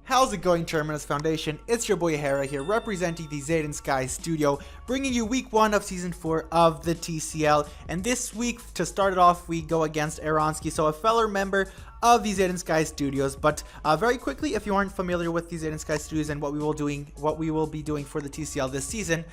How's it going, Terminus Foundation? It's your boy Hera here, representing the Zayden Skye Studio, bringing you week 1 of season 4 of the TCL. And this week, to start it off, we go against Arons, so a fellow member of the Zayden Skye Studios. But very quickly, if you aren't familiar with the Zayden Skye Studios and what we will be doing for the TCL this season,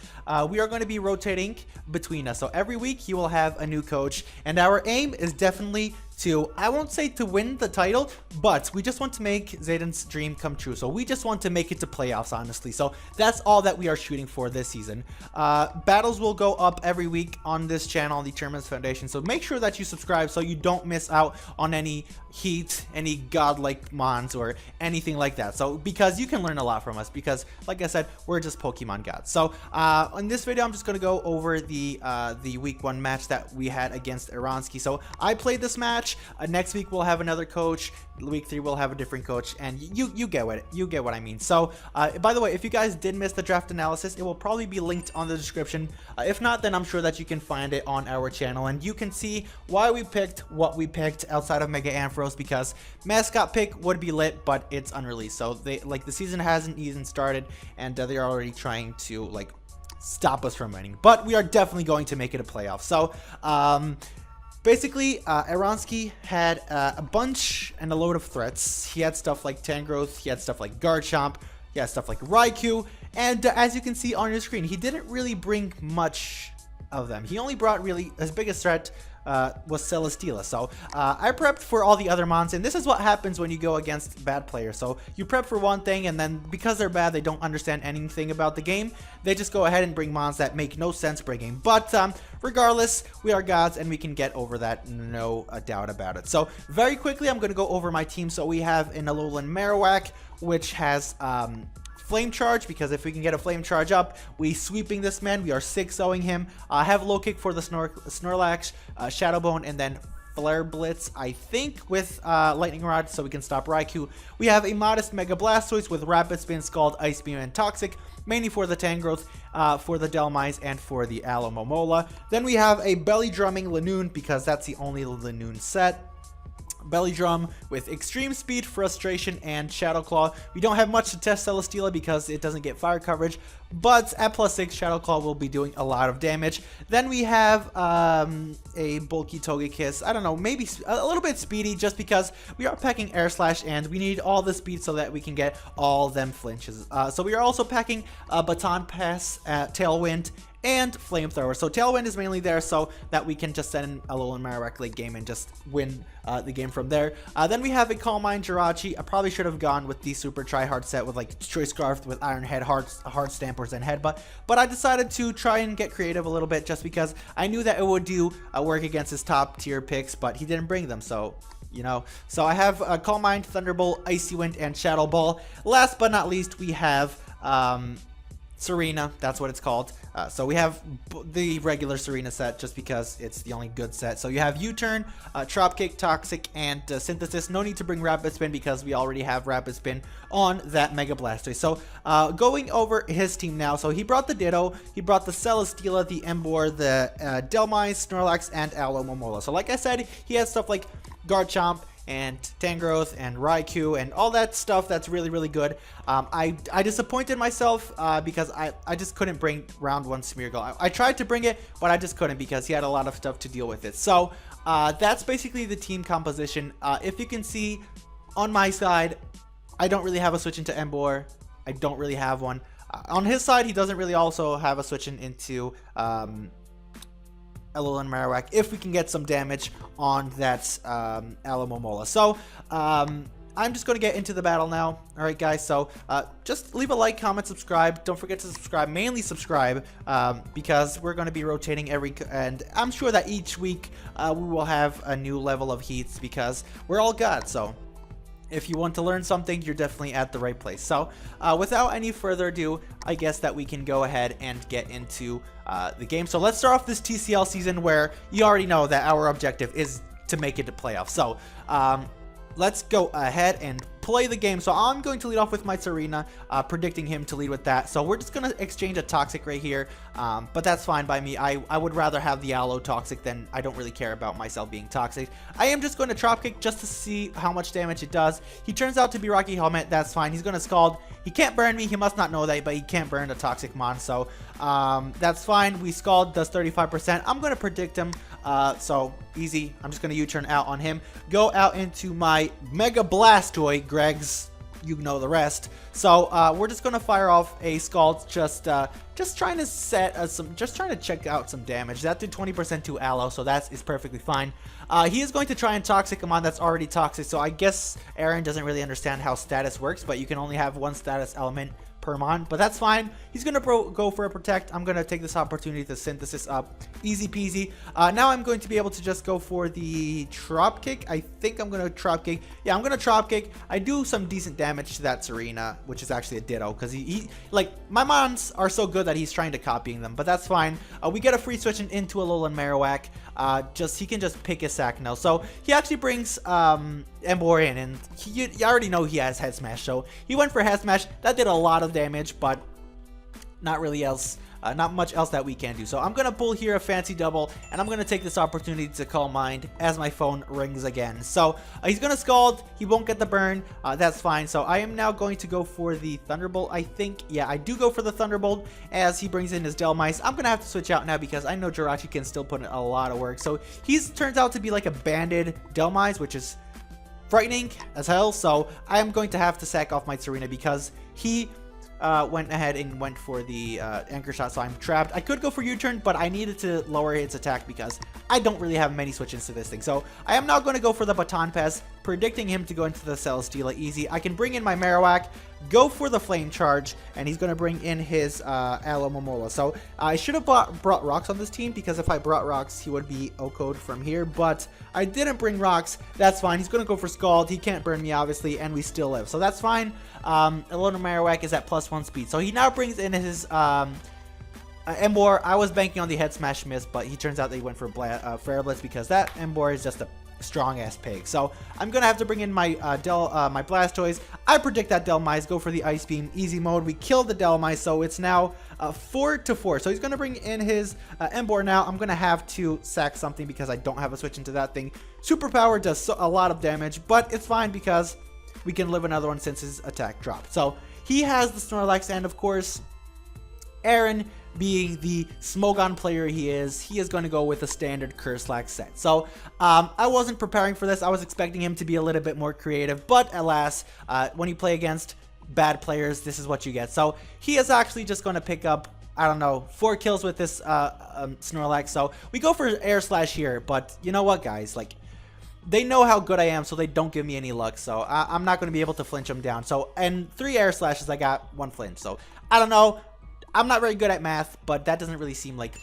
we are going to be rotating between us. So every week you will have a new coach, and our aim is definitely to, I won't say to win the title, but we just want to make Zayden's dream come true. So we just want to make it to playoffs, honestly. So that's all that we are shooting for this season. Battles will go up every week on this channel, on the Terminus Foundation. So make sure that you subscribe so you don't miss out on any heat, any godlike mons or anything like that. So because you can learn a lot from us, because like I said, we're just Pokemon gods. So in this video, I'm just going to go over the week 1 match that we had against Arons. So I played this match. Next week we'll have another coach. Week 3 we'll have a different coach, and you get what I mean. So by the way, if you guys did miss the draft analysis, it will probably be linked on the description. If not, then I'm sure that you can find it on our channel, and you can see why we picked what we picked outside of Mega Ampharos, because mascot pick would be lit, but it's unreleased. So the season hasn't even started, and they're already trying to stop us from winning. But we are definitely going to make it a playoff. So basically, Aronsky had a bunch and a load of threats. He had stuff like Tangrowth, he had stuff like Garchomp, he had stuff like Raikou, and as you can see on your screen, he didn't really bring much of them. He only brought really, his biggest threat was Celesteela. So I prepped for all the other mons, and this is what happens when you go against bad players. So you prep for one thing, and then because they're bad, they don't understand anything about the game, they just go ahead and bring mons that make no sense bringing. But regardless, we are gods and we can get over that, no doubt about it. So very quickly, I'm going to go over my team. So we have an Alolan Marowak, which has Flame Charge, because if we can get a Flame Charge up, we sweeping this man. We are 6-0ing him. I have Low Kick for the Snorlax, Shadow Bone, and then Flare Blitz, I think, with Lightning Rod, so we can stop Raikou. We have a modest Mega Blastoise with Rapid Spin, Scald, Ice Beam, and Toxic, mainly for the Tangrowth, for the Delmise, and for the Alomomola. Then we have a Belly Drumming Lanoon, because that's the only Lanoon set. Belly Drum with Extreme Speed, Frustration, and Shadow Claw. We don't have much to test Celesteela because it doesn't get fire coverage, but at +6, Shadow Claw will be doing a lot of damage. Then we have a bulky Togekiss. I don't know, maybe a little bit speedy, just because we are packing Air Slash and we need all the speed so that we can get all them flinches. So we are also packing Baton Pass, Tailwind, and Flamethrower. So Tailwind is mainly there so that we can just send a Alolan Marowak late game and just win the game from there. Then we have a Calm Mind Jirachi. I probably should have gone with the super try-hard set with Choice Scarf with Iron Head, Hard Stampers, and Headbutt. But I decided to try and get creative a little bit just because I knew that it would do work against his top tier picks, but he didn't bring them, so you know. So I have Calm Mind, Thunderbolt, Icy Wind, and Shadow Ball. Last but not least, we have Serena, that's what it's called. So we have the regular Serena set just because it's the only good set. So you have U-Turn, Trop Kick, Toxic, and Synthesis. No need to bring Rapid Spin because we already have Rapid Spin on that Mega Blastoise. So going over his team now. So he brought the Ditto, he brought the Celesteela, the Emboar, the Delmise, Snorlax, and Alomomola. So like I said, he has stuff like Garchomp and Tangrowth and Raikou and all that stuff that's really, really good. I disappointed myself because I just couldn't bring round 1 Smeargle. I tried to bring it, but I just couldn't because he had a lot of stuff to deal with it. So that's basically the team composition. If you can see on my side, I don't really have a switch into Emboar. I don't really have one. On his side, he doesn't really also have a switch into Alolan Marowak if we can get some damage on that Alomomola. So I'm just going to get into the battle now. Alright guys, so just leave a like, comment, subscribe. Don't forget to subscribe, mainly subscribe, because we're going to be rotating and I'm sure that each week we will have a new level of heats because we're all gods. So if you want to learn something, you're definitely at the right place. So without any further ado, I guess that we can go ahead and get into the game. So let's start off this TCL season where you already know that our objective is to make it to playoffs. So let's go ahead and play the game. So I'm going to lead off with my Serena, predicting him to lead with that. So we're just going to exchange a Toxic right here, but that's fine by me. I would rather have the Aloe Toxic than I don't really care about myself being Toxic. I am just going to Drop Kick just to see how much damage it does. He turns out to be Rocky Helmet. That's fine. He's going to Scald. He can't burn me. He must not know that, but he can't burn a Toxic Mon. So that's fine. We Scald, does 35%. I'm going to predict him. So easy. I'm just going to U-turn out on him. Go out into my Mega Blastoise. Greg's, you know the rest. So we're just going to fire off a Scald. Just trying to set just trying to check out some damage. That did 20% to Aloe, so that is perfectly fine. He is going to try and Toxic him on that's already Toxic. So I guess Aaron doesn't really understand how status works, but you can only have one status element per mon, but that's fine. He's gonna go for a Protect. I'm gonna take this opportunity to Synthesis up. Easy peasy. Now I'm going to be able to just go for the Drop Kick. I think I'm gonna Drop Kick. Yeah, I'm gonna Drop Kick. I do some decent damage to that Serena, which is actually a Ditto, because he like, my mons are so good that he's trying to copying them, but that's fine. We get a free switch into Alolan Marowak. He can just pick his sack now. So he actually brings Emboar in, and you already know he has Head Smash, so he went for Head Smash. That did a lot of damage, but not much else that we can do. So I'm gonna pull here a Fancy Double, and I'm gonna take this opportunity to Calm Mind as my phone rings again. So he's gonna Scald. He won't get the burn. That's fine. So I am now going to go for the Thunderbolt. I think, yeah, I do go for the Thunderbolt as he brings in his Delmice. I'm gonna have to switch out now because I know Jirachi can still put in a lot of work. So he's turns out to be like a banded Delmice, which is frightening as hell. So I am going to have to sack off my Serena because he went ahead and went for the Anchor Shot, so I'm trapped. I could go for U-turn, but I needed to lower its attack because I don't really have many switch-ins to this thing. So I am now going to go for the Baton Pass, predicting him to go into the Celesteela easy. I can bring in my Marowak, go for the Flame Charge, and he's going to bring in his Alomomola. So I should have brought Rocks on this team, because if I brought Rocks, he would be O-code from here, but I didn't bring Rocks. That's fine. He's going to go for Scald. He can't burn me, obviously, and we still live. So that's fine. Alolan Marowak is at +1 speed. So he now brings in his Emboar. I was banking on the Head Smash miss, but he turns out that he went for Flare Blitz because that Emboar is just a strong-ass pig. So I'm going to have to bring in my my Blastoise. I predict that Delmice, go for the Ice Beam, easy mode. We killed the Delmice, so it's now 4-4. So he's going to bring in his Emboar now. I'm going to have to sack something because I don't have a switch into that thing. Superpower does a lot of damage, but it's fine because we can live another one since his attack dropped. So he has the Snorlax, and of course, Aaron, being the Smogon player he is going to go with a standard Curslax set. So I wasn't preparing for this. I was expecting him to be a little bit more creative, but alas, when you play against bad players, this is what you get. So he is actually just going to pick up, I don't know, 4 kills with this Snorlax. So we go for Air Slash here, but you know what, guys, like, they know how good I am, so they don't give me any luck. So I'm not going to be able to flinch them down. So, and 3 Air Slashes, I got 1 flinch. So I don't know. I'm not very good at math, but that doesn't really seem like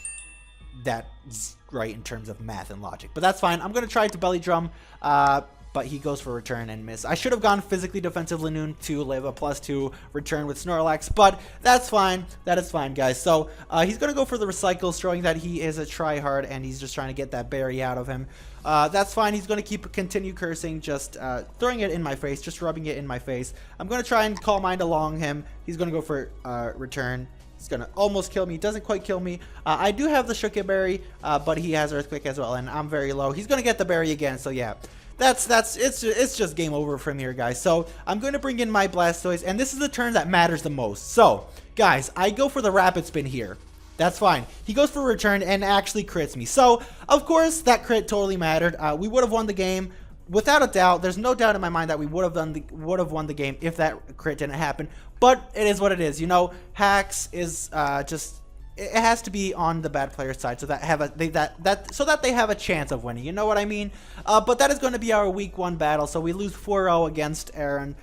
that's right in terms of math and logic. But that's fine. I'm going to try to Belly Drum, but he goes for return and miss. I should have gone physically defensive Lanoon to live a +2 return with Snorlax, but that's fine. That is fine, guys. So he's going to go for the Recycle, showing that he is a tryhard and he's just trying to get that berry out of him. That's fine. He's going to continue cursing, just throwing it in my face, just rubbing it in my face. I'm going to try and Calm Mind along him. He's going to go for return. It's going to almost kill me. Doesn't quite kill me. I do have the Shuka Berry, but he has Earthquake as well, and I'm very low. He's going to get the berry again, so yeah. It's just game over from here, guys. So I'm going to bring in my Blastoise, and this is the turn that matters the most. So, guys, I go for the Rapid Spin here. That's fine. He goes for return and actually crits me. So, of course, that crit totally mattered. We would have won the game. Without a doubt, there's no doubt in my mind that we would have won the game if that crit didn't happen. But it is what it is. You know, hacks is it has to be on the bad player's side so that they have a chance of winning. You know what I mean? But that is going to be our week 1 battle. So we lose 4-0 against Aaron.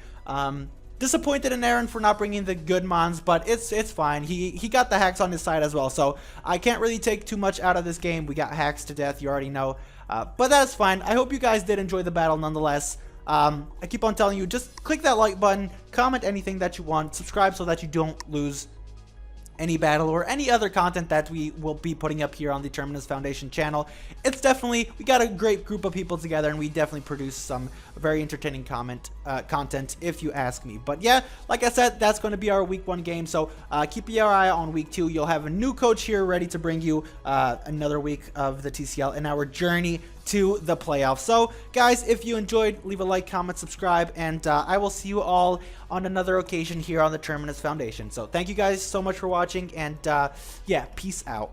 Disappointed in Aaron for not bringing the good mons, but it's fine. He got the hacks on his side as well, so I can't really take too much out of this game. We got hacks to death, you already know. But that's fine. I hope you guys did enjoy the battle nonetheless. I keep on telling you, just click that like button, comment anything that you want, subscribe so that you don't lose any battle or any other content that we will be putting up here on the Terminus Foundation channel. It's definitely, we got a great group of people together, and we definitely produce some very entertaining content, if you ask me. But yeah, like I said, that's going to be our week 1 game, so keep your eye on week 2. You'll have a new coach here ready to bring you another week of the TCL and our journey to the playoffs. So guys, if you enjoyed, leave a like, comment, subscribe, and I will see you all on another occasion here on the Terminus Foundation. So thank you guys so much for watching, and yeah, peace out.